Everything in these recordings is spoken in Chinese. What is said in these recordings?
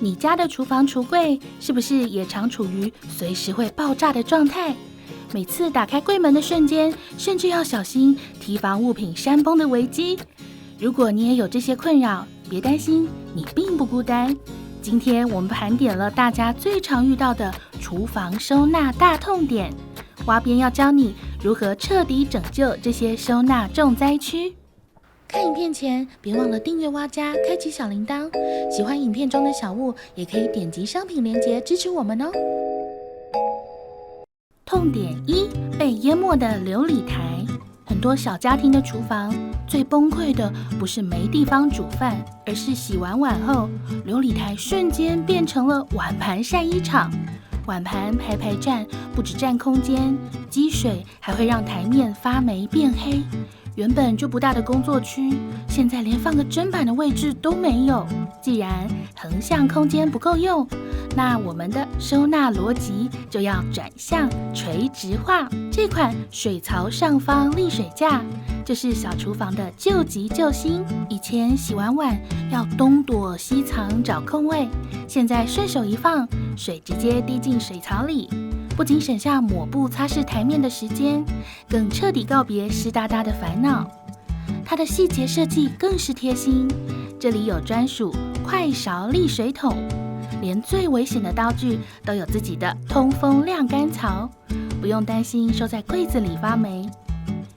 你家的厨房橱柜是不是也常处于随时会爆炸的状态？每次打开柜门的瞬间，甚至要小心提防物品山崩的危机。如果你也有这些困扰，别担心，你并不孤单。今天我们盘点了大家最常遇到的厨房收纳大痛点，蛙边要教你如何彻底拯救这些收纳重灾区。看影片前，别忘了订阅蛙家，开启小铃铛。喜欢影片中的小物，也可以点击商品链接支持我们哦。痛点1：被淹没的流理台。很多小家庭的厨房最崩溃的不是没地方煮饭，而是洗完碗后，流理台瞬间变成了碗盘晒衣场。碗盘排排站，不止占空间，积水还会让台面发霉变黑。原本就不大的工作区，现在连放个砧板的位置都没有。既然横向空间不够用，那我们的收纳逻辑就要转向垂直化。这款水槽上方沥水架，这是小厨房的救急救星。以前洗完碗要东躲西藏找空位，现在顺手一放，水直接滴进水槽里。不仅省下抹布擦拭台面的时间，更彻底告别湿哒哒的烦恼。它的细节设计更是贴心，这里有专属快勺沥水桶，连最危险的刀具都有自己的通风晾干槽，不用担心收在柜子里发霉。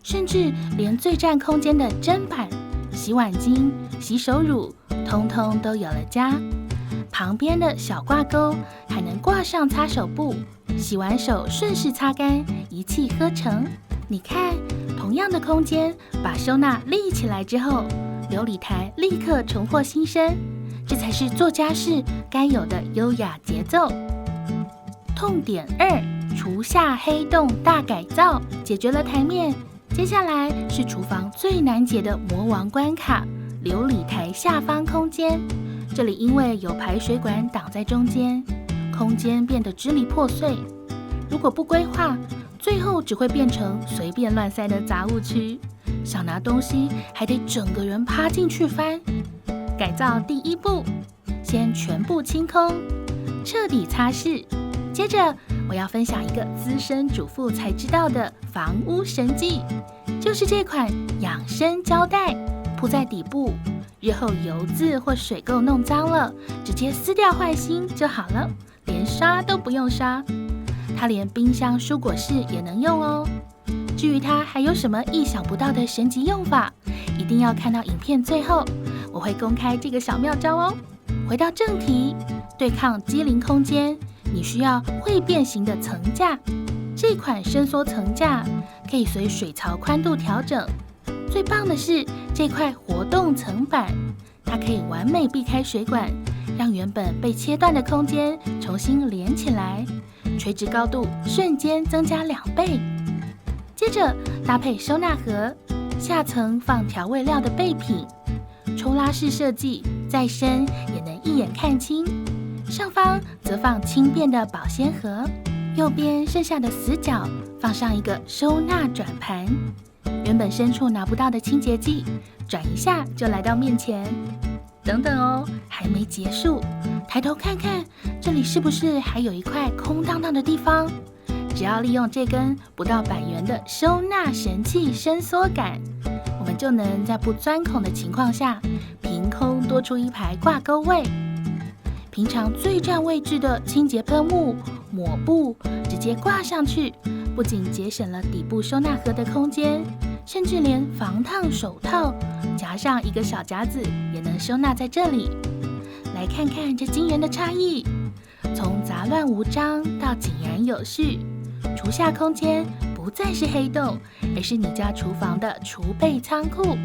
甚至连最占空间的砧板、洗碗巾、洗手乳，通通都有了家。旁边的小挂钩还能挂上擦手布，洗完手顺势擦干，一气呵成。你看，同样的空间，把收纳立起来之后，流理台立刻重获新生。这才是做家事该有的优雅节奏。痛点2：厨下黑洞大改造。解决了台面，接下来是厨房最难解的魔王关卡——流理台下方空间。这里因为有排水管挡在中间，空间变得支离破碎。如果不规划，最后只会变成随便乱塞的杂物区。想拿东西，还得整个人趴进去翻。改造第1步，先全部清空，彻底擦拭。接着，我要分享一个资深主妇才知道的房屋神技，就是这款养生胶带，铺在底部。日后油渍或水垢弄脏了，直接撕掉坏心就好了，连刷都不用刷。它连冰箱、蔬果室也能用哦。至于它还有什么意想不到的神级用法，一定要看到影片最后，我会公开这个小妙招哦。回到正题，对抗机灵空间，你需要会变形的层架。这款伸缩层架可以随水槽宽度调整。最棒的是这块活动层板，它可以完美避开水管，让原本被切断的空间重新连起来，垂直高度瞬间增加2倍。接着搭配收纳盒，下层放调味料的备品，抽拉式设计，再深也能一眼看清。上方则放轻便的保鲜盒，右边剩下的死角放上一个收纳转盘。原本深处拿不到的清洁剂，转一下就来到面前。等等哦，还没结束，抬头看看，这里是不是还有一块空荡荡的地方？只要利用这根不到100元的收纳神器伸缩杆，我们就能在不钻孔的情况下，凭空多出一排挂钩位。平常最占位置的清洁喷雾、抹布，直接挂上去，不仅节省了底部收纳盒的空间，甚至连防烫手套夹上一个小夹子也能收纳在这里。来看看这惊人的差异，从杂乱无章到井然有序，厨下空间不再是黑洞，而是你家厨房的储备仓库。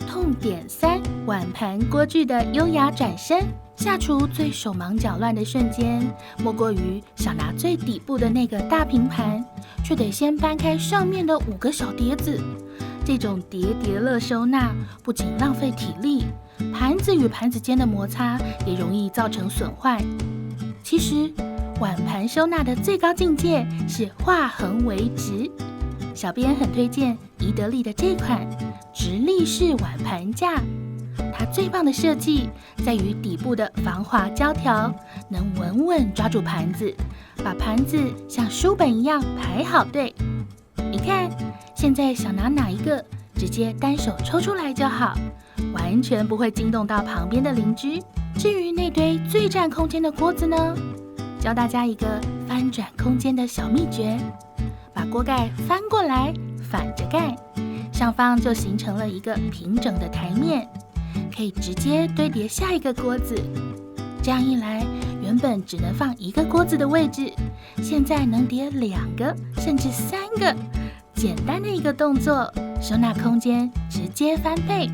痛点3：碗盘锅具的优雅转身。下厨最手忙脚乱的瞬间，莫过于想拿最底部的那个大平盘，却得先搬开上面的5个小碟子。这种叠叠乐收纳不仅浪费体力，盘子与盘子间的摩擦也容易造成损坏。其实，碗盘收纳的最高境界是化横为直。小编很推荐宜得利的这款直立式碗盘架，它最棒的设计在于底部的防滑胶条，能稳稳抓住盘子，把盘子像书本一样排好队。你看，现在想拿哪一个，直接单手抽出来就好，完全不会惊动到旁边的邻居。至于那堆最占空间的锅子呢，教大家一个翻转空间的小秘诀：把锅盖翻过来，反着盖，上方就形成了一个平整的台面，可以直接堆叠下一个锅子。这样一来，原本只能放一个锅子的位置，现在能叠2个甚至3个。简单的一个动作，收纳空间直接翻倍。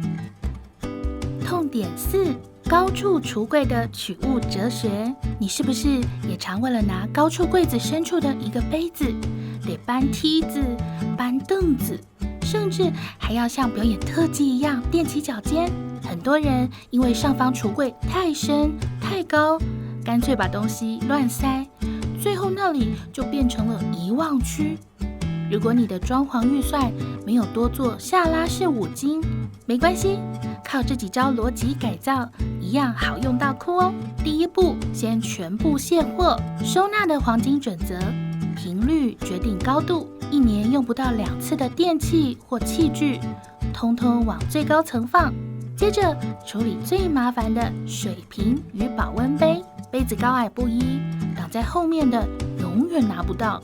痛点4：高处橱柜的取物哲学。你是不是也常为了拿高处柜子深处的一个杯子，得搬梯子、搬凳子，甚至还要像表演特技一样踮起脚尖？很多人因为上方橱柜太深太高，干脆把东西乱塞，最后那里就变成了遗忘区。如果你的装潢预算没有多做下拉式五金，没关系，靠这几招逻辑改造，一样好用到哭哦。第一步，先全部卸货。收纳的黄金准则：频率决定高度。1年用不到2次的电器或器具，通通往最高层放。接着处理最麻烦的水瓶与保温杯，杯子高矮不一，挡在后面的永远拿不到。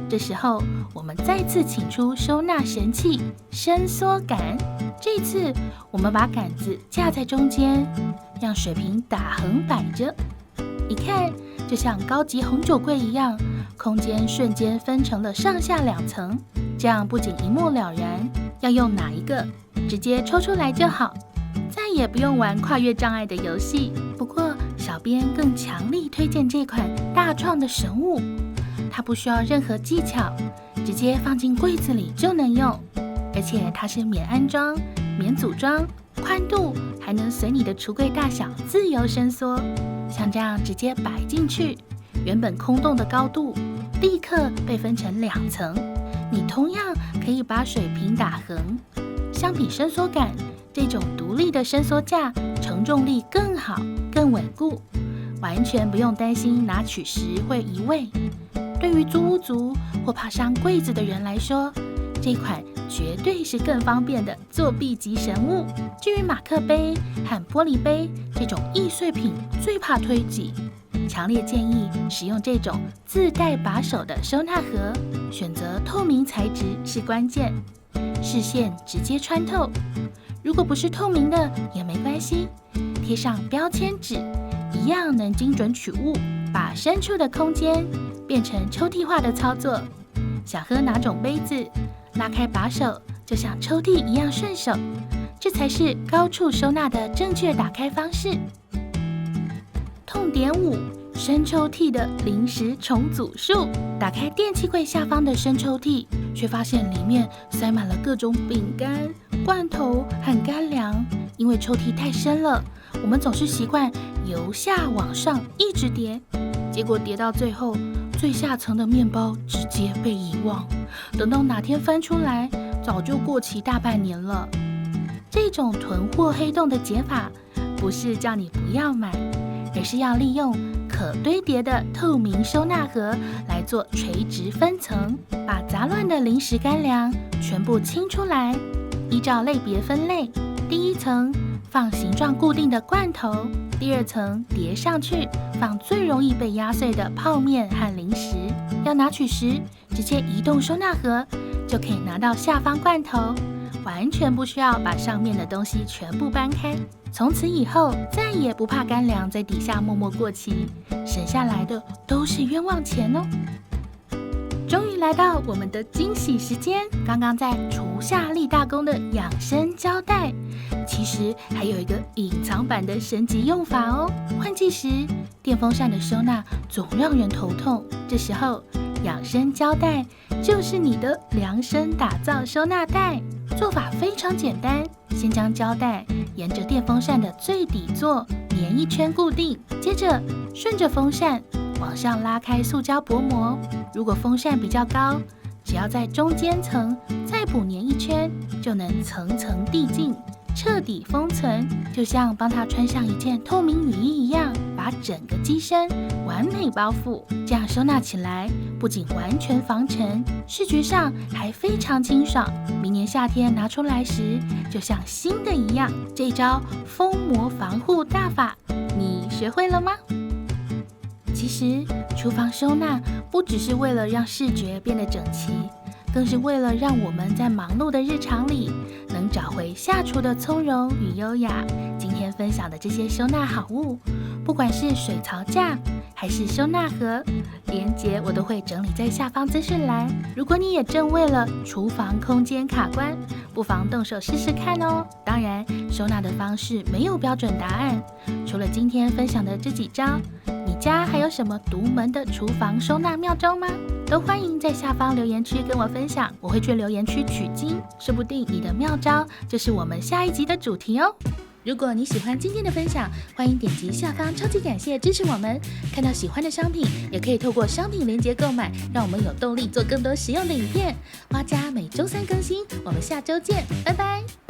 这时候，我们再次请出收纳神器伸缩杆。这次我们把杆子架在中间，让水瓶打横摆着。你看，就像高级红酒柜一样，空间瞬间分成了上下2层，这样不仅一目了然，要用哪一个直接抽出来就好，再也不用玩跨越障碍的游戏。不过，小编更强力推荐这款大创的神物。它不需要任何技巧，直接放进柜子里就能用，而且它是免安装、免组装，宽度还能随你的橱柜大小自由伸缩。像这样直接摆进去，原本空洞的高度立刻被分成2层。你同样可以把水瓶打横。相比伸缩杆，这种独立的伸缩架承重力更好、更稳固，完全不用担心拿取时会移位。对于租屋族或怕伤柜子的人来说，这款绝对是更方便的作弊级神物。至于马克杯和玻璃杯这种易碎品，最怕推挤，强烈建议使用这种自带把手的收纳盒，选择透明材质是关键，视线直接穿透。如果不是透明的也没关系，贴上标签纸，一样能精准取物，把深处的空间变成抽屉化的操作。想喝哪种杯子，拉开把手就像抽屉一样顺手，这才是高处收纳的正确打开方式。痛点5：深抽屉的临时重组术。打开电器柜下方的深抽屉，却发现里面塞满了各种饼干、罐头和干粮。因为抽屉太深了，我们总是习惯由下往上一直叠，结果叠到最后，最下层的面包直接被遗忘，等到哪天翻出来，早就过期大半年了。这种囤货黑洞的解法，不是叫你不要买，而是要利用可堆叠的透明收纳盒来做垂直分层，把杂乱的零食干粮全部清出来，依照类别分类。第一层放形状固定的罐头，第2层叠上去放最容易被压碎的泡面和零食。要拿取时，直接移动收纳盒，就可以拿到下方罐头，完全不需要把上面的东西全部搬开。从此以后，再也不怕干粮在底下默默过期，省下来的都是冤枉钱哦。终于来到我们的惊喜时间，刚刚在厨下立大功的养生胶带，其实还有一个隐藏版的升级用法哦。换季时，电风扇的收纳总让人头痛，这时候养生胶带就是你的量身打造收纳袋。做法非常简单，先将胶带沿着电风扇的最底座粘一圈固定，接着顺着风扇往上拉开塑胶薄膜。如果风扇比较高，只要在中间层再补粘一圈，就能层层递进，彻底封存，就像帮它穿上一件透明雨衣一样，把整个机身完美包覆。这样收纳起来不仅完全防尘，视觉上还非常清爽。明年夏天拿出来时，就像新的一样。这招封膜防护大法，你学会了吗？其实厨房收纳不只是为了让视觉变得整齐，更是为了让我们在忙碌的日常里能找回下厨的从容与优雅。今天分享的这些收纳好物，不管是水槽架还是收纳盒，连结我都会整理在下方资讯栏。如果你也正为了厨房空间卡关，不妨动手试试看哦。当然，收纳的方式没有标准答案，除了今天分享的这几招，你家还有什么独门的厨房收纳妙招吗？都欢迎在下方留言区跟我分享，我会去留言区取经，说不定你的妙招就是我们下一集的主题哦。如果你喜欢今天的分享，欢迎点击下方超级感谢支持我们。看到喜欢的商品，也可以透过商品链接购买，让我们有动力做更多实用的影片。花家每周3更新，我们下周见，拜拜。